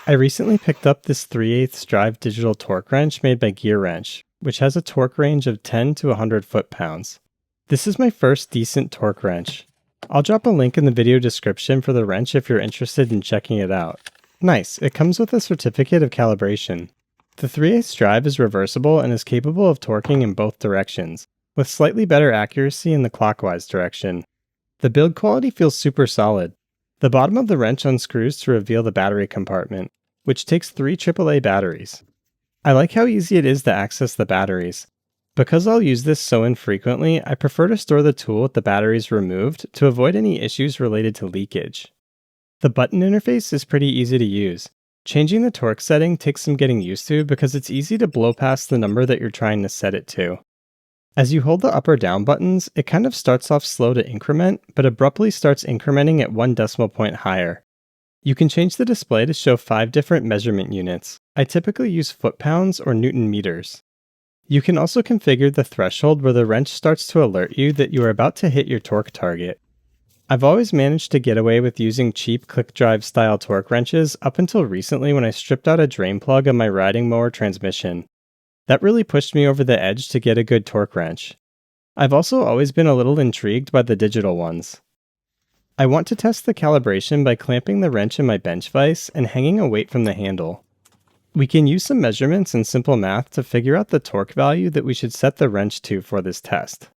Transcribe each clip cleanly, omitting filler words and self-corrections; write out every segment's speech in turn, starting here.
I recently picked up this 3/8 drive digital torque wrench made by Gearwrench, which has a torque range of 10 to 100 foot-pounds. This is my first decent torque wrench. I'll drop a link in the video description for the wrench if you're interested in checking it out. Nice, it comes with a certificate of calibration. The 3/8 drive is reversible and is capable of torquing in both directions, with slightly better accuracy in the clockwise direction. The build quality feels super solid. The bottom of the wrench unscrews to reveal the battery compartment, which takes 3 AAA batteries. I like how easy it is to access the batteries. Because I'll use this so infrequently, I prefer to store the tool with the batteries removed to avoid any issues related to leakage. The button interface is pretty easy to use. Changing the torque setting takes some getting used to because it's easy to blow past the number that you're trying to set it to. As you hold the up or down buttons, it kind of starts off slow to increment, but abruptly starts incrementing at 1 decimal point higher. You can change the display to show 5 different measurement units. I typically use foot-pounds or Newton meters. You can also configure the threshold where the wrench starts to alert you that you are about to hit your torque target. I've always managed to get away with using cheap click drive style torque wrenches up until recently when I stripped out a drain plug on my riding mower transmission. That really pushed me over the edge to get a good torque wrench. I've also always been a little intrigued by the digital ones. I want to test the calibration by clamping the wrench in my bench vise and hanging a weight from the handle. We can use some measurements and simple math to figure out the torque value that we should set the wrench to for this test.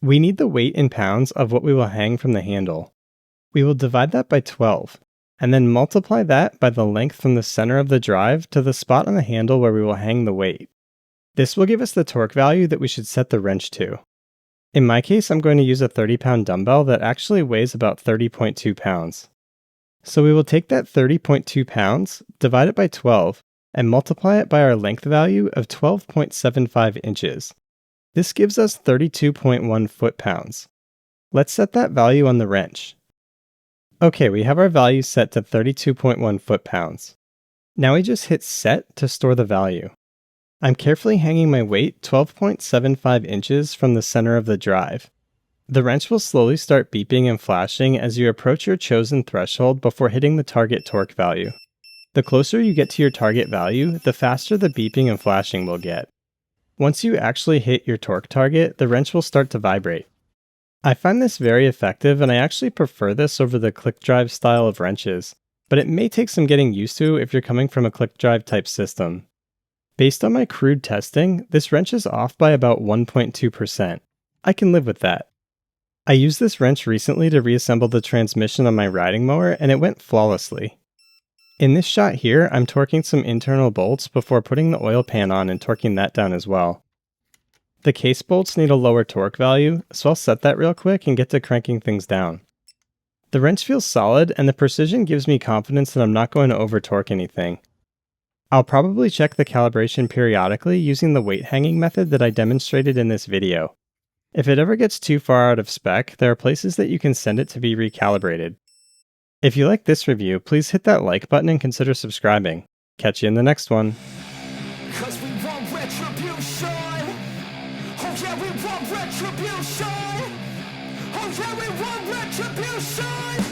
We need the weight in pounds of what we will hang from the handle. We will divide that by 12, and then multiply that by the length from the center of the drive to the spot on the handle where we will hang the weight. This will give us the torque value that we should set the wrench to. In my case, I'm going to use a 30-pound dumbbell that actually weighs about 30.2 pounds. So we will take that 30.2 pounds, divide it by 12, and multiply it by our length value of 12.75 inches. This gives us 32.1 foot-pounds. Let's set that value on the wrench. Okay, we have our value set to 32.1 foot-pounds. Now we just hit set to store the value. I'm carefully hanging my weight 12.75 inches from the center of the drive. The wrench will slowly start beeping and flashing as you approach your chosen threshold before hitting the target torque value. The closer you get to your target value, the faster the beeping and flashing will get. Once you actually hit your torque target, the wrench will start to vibrate. I find this very effective and I actually prefer this over the click drive style of wrenches, but it may take some getting used to if you're coming from a click drive type system. Based on my crude testing, this wrench is off by about 1.2%. I can live with that. I used this wrench recently to reassemble the transmission on my riding mower and it went flawlessly. In this shot here, I'm torquing some internal bolts before putting the oil pan on and torquing that down as well. The case bolts need a lower torque value, so I'll set that real quick and get to cranking things down. The wrench feels solid and the precision gives me confidence that I'm not going to over torque anything. I'll probably check the calibration periodically using the weight hanging method that I demonstrated in this video. If it ever gets too far out of spec, there are places that you can send it to be recalibrated. If you like this review, please hit that like button and consider subscribing. Catch you in the next one. 'Cause we want retribution. Oh yeah, we want retribution. Oh yeah, we want retribution.